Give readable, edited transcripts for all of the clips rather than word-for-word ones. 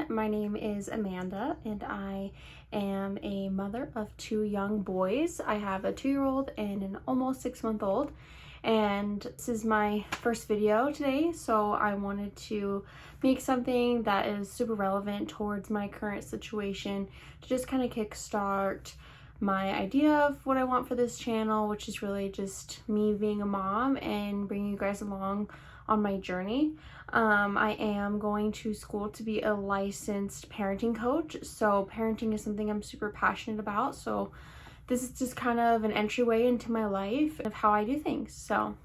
My name is Amanda and I am a mother of two young boys. I have a 2-year-old and an almost 6-month-old, and this is my first video today, so I wanted to make something that is super relevant towards my current situation to just kind of kickstart my idea of what I want for this channel, which is really just me being a mom and bringing you guys along on my journey. I am going to school to be a licensed parenting coach, so parenting is something I'm super passionate about, so this is just kind of an entryway into my life of how I do things. So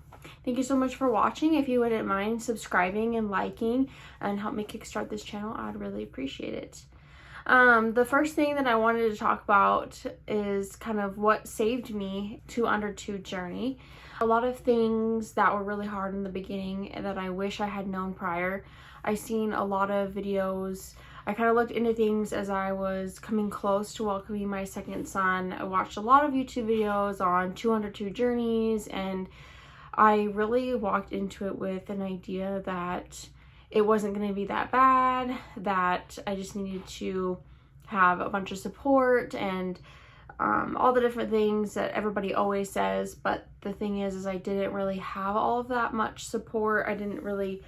thank you so much for watching. If you wouldn't mind subscribing and liking and help me kickstart this channel, I'd really appreciate it. The first thing that I wanted to talk about is kind of what saved me to under 2 journey. A lot of things that were really hard in the beginning that I wish I had known prior. I seen a lot of videos. I kind of looked into things as I was coming close to welcoming my second son. I watched a lot of YouTube videos on 2 under 2 journeys, and I really walked into it with an idea that it wasn't going to be that bad, that I just needed to have a bunch of support and all the different things that everybody always says. But the thing is I didn't really have all of that much support. I didn't really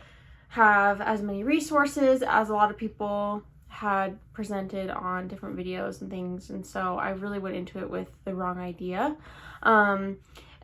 have as many resources as a lot of people had presented on different videos and things, and so I really went into it with the wrong idea.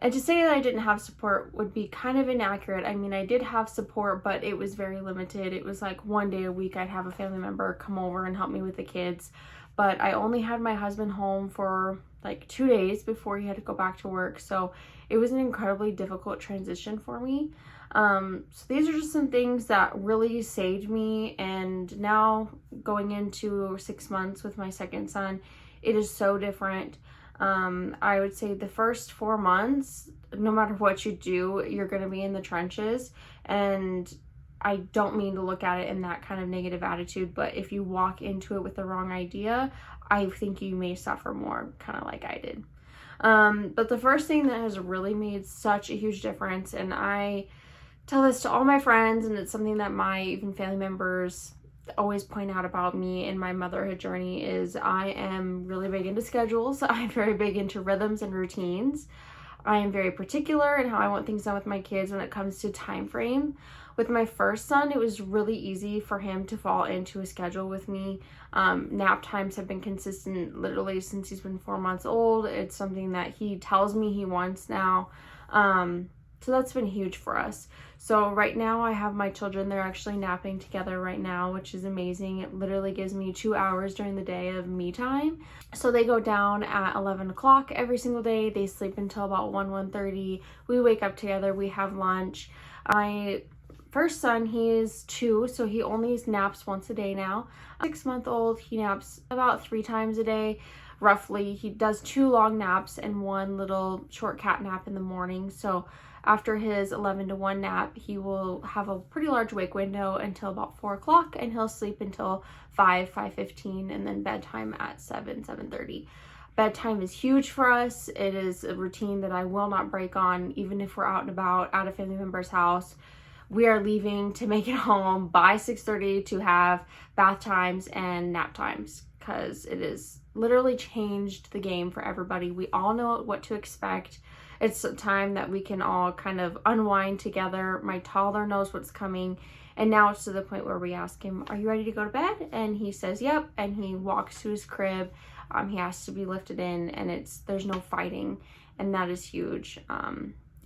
And to say that I didn't have support would be kind of inaccurate. I mean, I did have support, but it was very limited. It was like one day a week I'd have a family member come over and help me with the kids. But I only had my husband home for like 2 days before he had to go back to work. So it was an incredibly difficult transition for me. So these are just some things that really saved me. And now going into 6 months with my second son, it is so different. I would say the first 4 months, no matter what you do, you're going to be in the trenches. And I don't mean to look at it in that kind of negative attitude, but if you walk into it with the wrong idea, I think you may suffer more, kind of like I did. But the first thing that has really made such a huge difference, and I tell this to all my friends, and it's something that my even family members always point out about me and my motherhood journey, is I am really big into schedules. I'm very big into rhythms and routines. I am very particular in how I want things done with my kids when it comes to time frame. With my first son, it was really easy for him to fall into a schedule with me. Nap times have been consistent literally since he's been 4 months old. It's something that he tells me he wants now. So that's been huge for us. So right now I have my children, they're actually napping together right now, which is amazing. It literally gives me 2 hours during the day of me time. So they go down at 11 o'clock every single day. They sleep until about 1:30. We wake up together, we have lunch. My first son, he is 2, so he only naps once a day now. 6-month-old, he naps about 3 times a day. Roughly, he does 2 long naps and 1 little short cat nap in the morning. So after his 11 to 1 nap, he will have a pretty large wake window until about 4 o'clock, and he'll sleep until 5:15, and then bedtime at 7:30. Bedtime is huge for us. It is a routine that I will not break on, even if we're out and about at a family member's house. We are leaving to make it home by 6:30 to have bath times and nap times, because it has literally changed the game for everybody. We all know what to expect. It's a time that we can all kind of unwind together. My toddler knows what's coming, and now it's to the point where we ask him, "Are you ready to go to bed?" And he says, "Yep," and he walks to his crib. He has to be lifted in, and there's no fighting, and that is huge.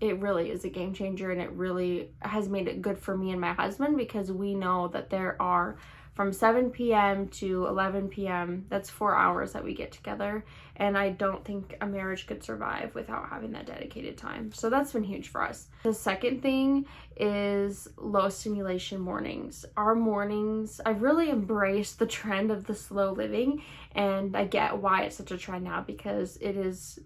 It really is a game changer, and it really has made it good for me and my husband, because we know that there are from 7 p.m. to 11 p.m. that's 4 hours that we get together, and I don't think a marriage could survive without having that dedicated time. So that's been huge for us. The second thing is low stimulation mornings. Our mornings, I've really embraced the trend of the slow living, and I get why it's such a trend now, because it is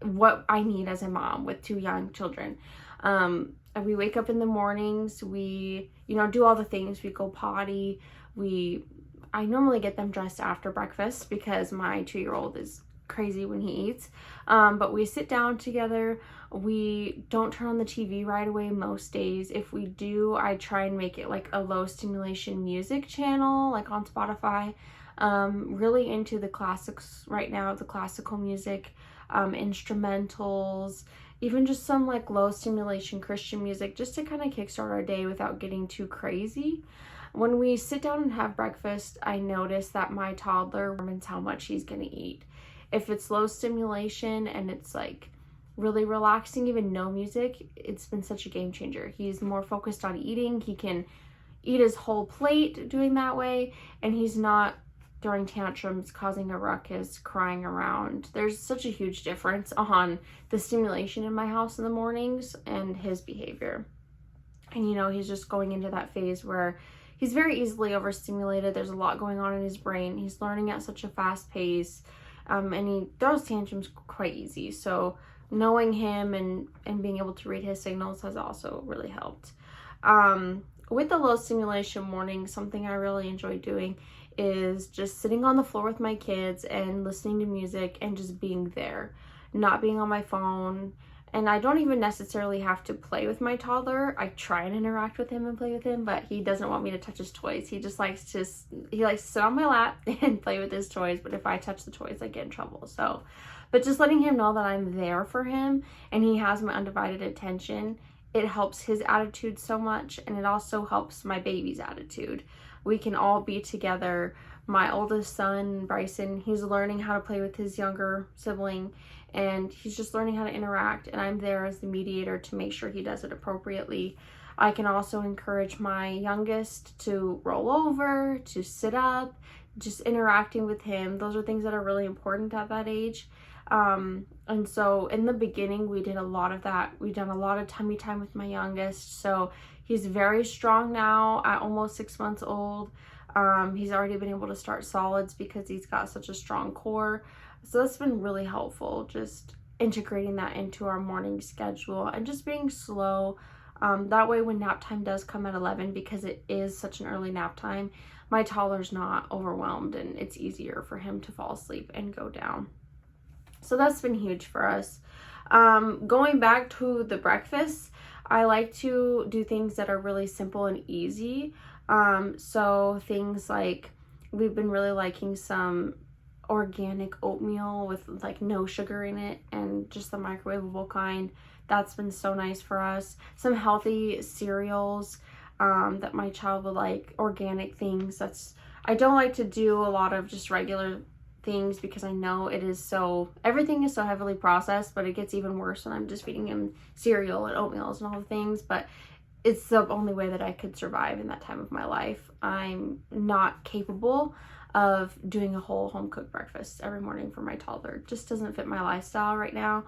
what I need as a mom with 2 young children. We wake up in the mornings, we, do all the things. We go potty. I normally get them dressed after breakfast, because my 2-year-old is crazy when he eats. But we sit down together. We don't turn on the TV right away most days. If we do, I try and make it like a low stimulation music channel, like on Spotify. Really into the classics right now, the classical music, instrumentals, even just some like low stimulation Christian music, just to kind of kickstart our day without getting too crazy. When we sit down and have breakfast, I notice that my toddler determines how much he's gonna eat. If it's low stimulation and it's like really relaxing, even no music, it's been such a game changer. He's more focused on eating. He can eat his whole plate doing that way, and he's not throwing tantrums, causing a ruckus, crying around. There's such a huge difference on the stimulation in my house in the mornings and his behavior. And you know, he's just going into that phase where he's very easily overstimulated. There's a lot going on in his brain. He's learning at such a fast pace, and he throws tantrums quite easy. So knowing him and being able to read his signals has also really helped. With the low stimulation morning, something I really enjoy doing is just sitting on the floor with my kids and listening to music and just being there, not being on my phone. And I don't even necessarily have to play with my toddler. I try and interact with him and play with him, but he doesn't want me to touch his toys. He likes to sit on my lap and play with his toys, but if I touch the toys, I get in trouble. So, but just letting him know that I'm there for him and he has my undivided attention, it helps his attitude so much, and it also helps my baby's attitude. We can all be together. My oldest son, Bryson, he's learning how to play with his younger sibling, and he's just learning how to interact, and I'm there as the mediator to make sure he does it appropriately. I can also encourage my youngest to roll over, to sit up, just interacting with him. Those are things that are really important at that age. And so in the beginning, we did a lot of that. We've done a lot of tummy time with my youngest. So he's very strong now at almost 6 months old. He's already been able to start solids because he's got such a strong core. So that's been really helpful, just integrating that into our morning schedule and just being slow. That way when nap time does come at 11, because it is such an early nap time, my toddler's not overwhelmed and it's easier for him to fall asleep and go down. So that's been huge for us. Going back to the breakfast, I like to do things that are really simple and easy. So things like, we've been really liking some organic oatmeal with like no sugar in it and just the microwavable kind. That's been so nice for us. Some healthy cereals that my child would like, organic things. I don't like to do a lot of just regular things because I know everything is so heavily processed, but it gets even worse when I'm just feeding him cereal and oatmeals and all the things. But it's the only way that I could survive in that time of my life. I'm not capable of doing a whole home cooked breakfast every morning for my toddler. It just doesn't fit my lifestyle right now.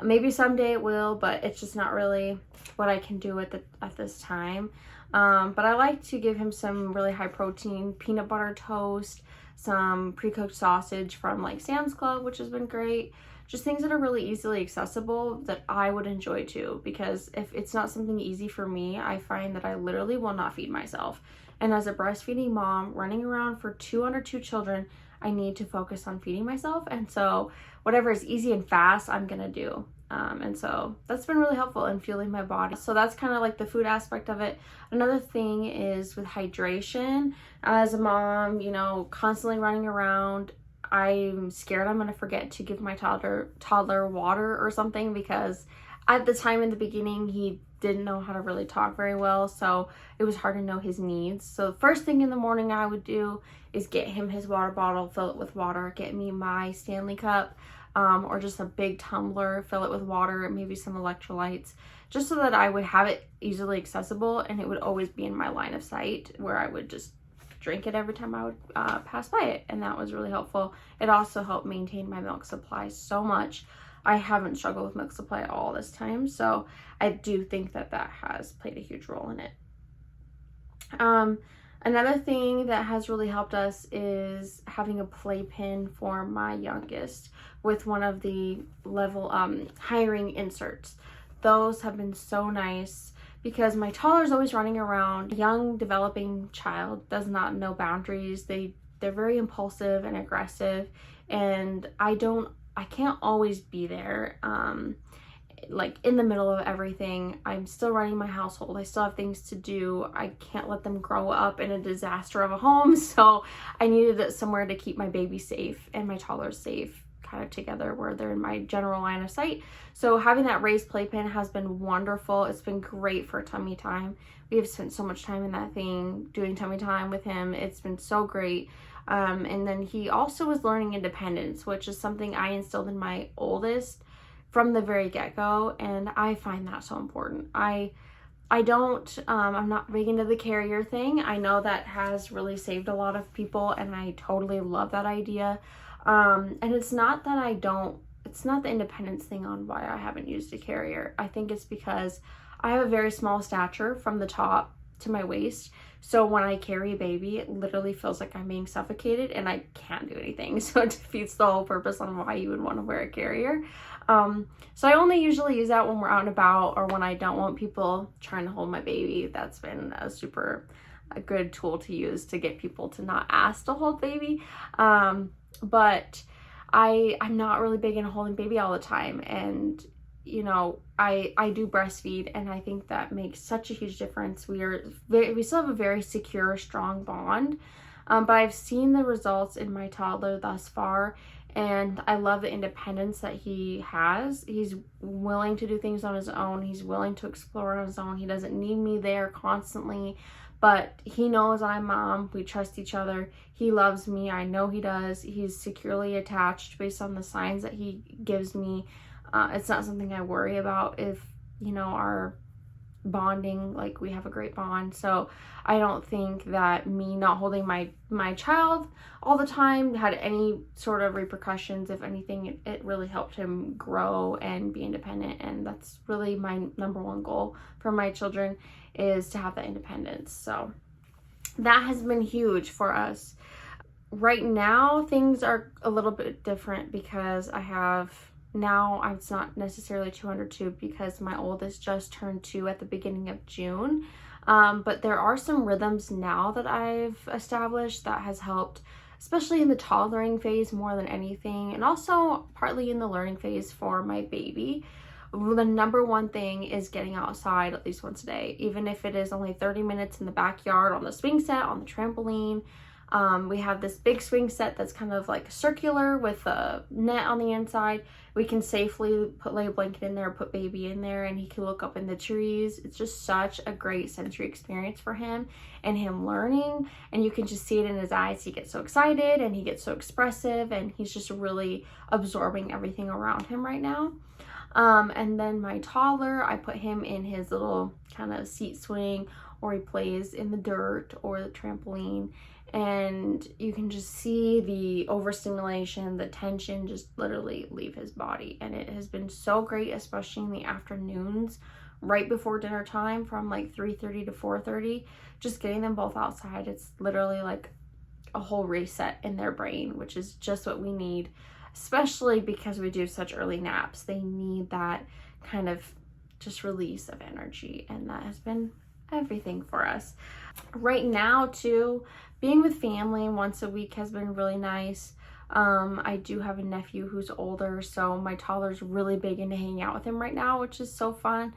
Maybe someday it will, but it's just not really what I can do at this time. But I like to give him some really high protein peanut butter toast, some pre-cooked sausage from like Sam's Club, which has been great. Just things that are really easily accessible that I would enjoy too, because if it's not something easy for me, I find that I literally will not feed myself. And as a breastfeeding mom running around for 2 under 2 children, I need to focus on feeding myself. And so whatever is easy and fast, I'm gonna do. And so that's been really helpful in fueling my body. So that's kind of like the food aspect of it. Another thing is with hydration. As a mom, constantly running around, I'm scared I'm gonna forget to give my toddler water or something, because at the time in the beginning, he didn't know how to really talk very well, so it was hard to know his needs. So first thing in the morning I would do is get him his water bottle, fill it with water, get me my Stanley cup, or just a big tumbler, fill it with water and maybe some electrolytes, just so that I would have it easily accessible and it would always be in my line of sight where I would just drink it every time I would pass by it. And that was really helpful. It also helped maintain my milk supply so much. I haven't struggled with milk supply at all this time, so I do think that has played a huge role in it. Another thing that has really helped us is having a playpen for my youngest with one of the level hiring inserts. Those have been so nice because my toddler is always running around. A young developing child does not know boundaries. They're very impulsive and aggressive, and I don't I can't always be there. Like in the middle of everything. I'm still running my household. I still have things to do. I can't let them grow up in a disaster of a home. So I needed somewhere to keep my baby safe and my toddler safe, kind of together where they're in my general line of sight. So having that raised playpen has been wonderful. It's been great for tummy time. We have spent so much time in that thing doing tummy time with him. It's been so great. And then he also was learning independence, which is something I instilled in my oldest from the very get-go, and I find that so important. I'm not big into the carrier thing. I know that has really saved a lot of people, and I totally love that idea. And it's not the independence thing on why I haven't used a carrier. I think it's because I have a very small stature from the top to my waist. So when I carry a baby, it literally feels like I'm being suffocated and I can't do anything. So it defeats the whole purpose on why you would want to wear a carrier. So I only usually use that when we're out and about, or when I don't want people trying to hold my baby. That's been a good tool to use to get people to not ask to hold baby. But I'm not really big into holding baby all the time. And you know, I do breastfeed, and I think that makes such a huge difference. We still have a very secure, strong bond, but I've seen the results in my toddler thus far, and I love the independence that he has. He's willing to do things on his own. He's willing to explore on his own. He doesn't need me there constantly, but he knows I'm mom. We trust each other. He loves me. I know he does. He's securely attached based on the signs that he gives me. It's not something I worry about if, you know, our bonding, like we have a great bond. So I don't think that me not holding my child all the time had any sort of repercussions. If anything, it really helped him grow and be independent. And that's really my number one goal for my children, is to have that independence. So that has been huge for us. Right now, things are a little bit different because it's not necessarily 2 under 2 because my oldest just turned 2 at the beginning of June. But there are some rhythms now that I've established that has helped, especially in the toddlering phase more than anything, and also partly in the learning phase for my baby. The number one thing is getting outside at least once a day, even if it is only 30 minutes in the backyard, on the swing set, on the trampoline. We have this big swing set that's kind of like circular with a net on the inside. We can safely lay a blanket in there, put baby in there, and he can look up in the trees. It's just such a great sensory experience for him and him learning. And you can just see it in his eyes. He gets so excited and he gets so expressive, and he's just really absorbing everything around him right now. And then my toddler, I put him in his little kind of seat swing, or he plays in the dirt or the trampoline. And you can just see the overstimulation, the tension just literally leave his body. And it has been so great, especially in the afternoons, right before dinner time, from like 3:30 to 4:30, just getting them both outside. It's literally like a whole reset in their brain, which is just what we need, especially because we do such early naps. They need that kind of just release of energy, and that has been everything for us. Right now too, being with family once a week has been really nice. I do have a nephew who's older, so my toddler's really big into hanging out with him right now, which is so fun.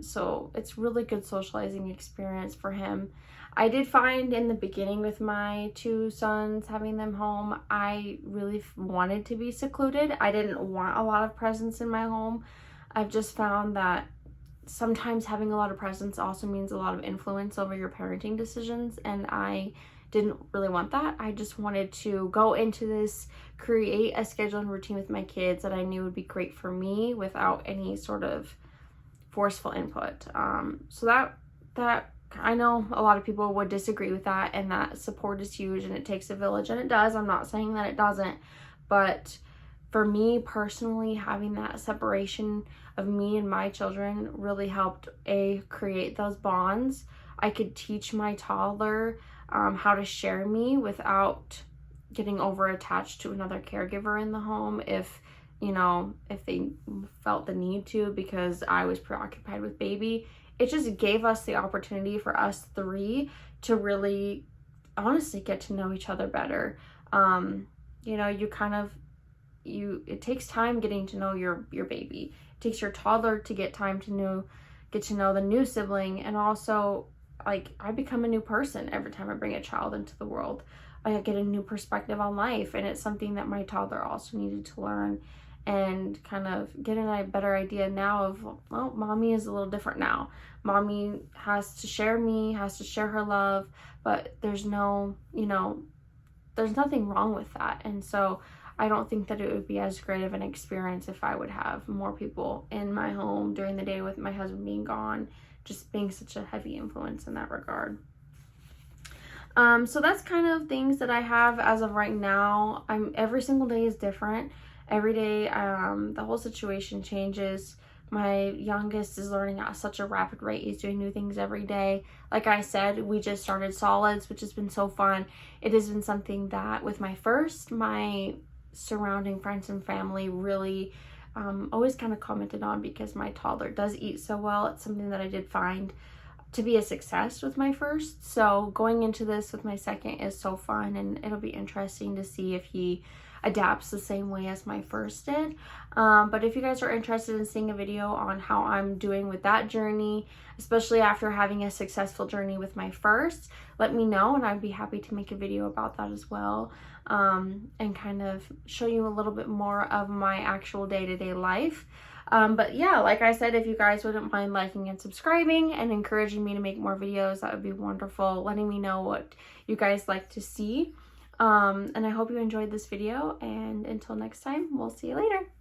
So it's really good socializing experience for him. I did find in the beginning with my 2 sons, having them home, I really wanted to be secluded. I didn't want a lot of presence in my home. I've just found that sometimes having a lot of presence also means a lot of influence over your parenting decisions, and I didn't really want that. I just wanted to go into this, create a schedule and routine with my kids that I knew would be great for me without any sort of forceful input. So that I know a lot of people would disagree with that, and that support is huge and it takes a village, and it does. I'm not saying that it doesn't, but for me personally, having that separation of me and my children really helped create those bonds. I could teach my toddler how to share me without getting over attached to another caregiver in the home if they felt the need to, because I was preoccupied with baby. It just gave us the opportunity for us 3 to really honestly get to know each other better. it takes time getting to know your baby. It takes your toddler to get to know the new sibling, and also like I become a new person every time I bring a child into the world. I get a new perspective on life, and it's something that my toddler also needed to learn and kind of get a better idea now of, well, mommy is a little different now. Mommy has to share her love, but there's no, there's nothing wrong with that. And so I don't think that it would be as great of an experience if I would have more people in my home during the day with my husband being gone, just being such a heavy influence in that regard. So that's kind of things that I have as of right now. Every single day is different. Every day, the whole situation changes. My youngest is learning at such a rapid rate. He's doing new things every day. Like I said, we just started solids, which has been so fun. It has been something that with my surrounding friends and family really always kind of commented on, because my toddler does eat so well. It's something that I did find to be a success with my first. So going into this with my second is so fun, and it'll be interesting to see if he adapts the same way as my first did. But if you guys are interested in seeing a video on how I'm doing with that journey, especially after having a successful journey with my first, let me know, and I'd be happy to make a video about that as well, and kind of show you a little bit more of my actual day-to-day life. But yeah, like I said, if you guys wouldn't mind liking and subscribing and encouraging me to make more videos, that would be wonderful. Letting me know what you guys like to see. And I hope you enjoyed this video, and until next time, we'll see you later.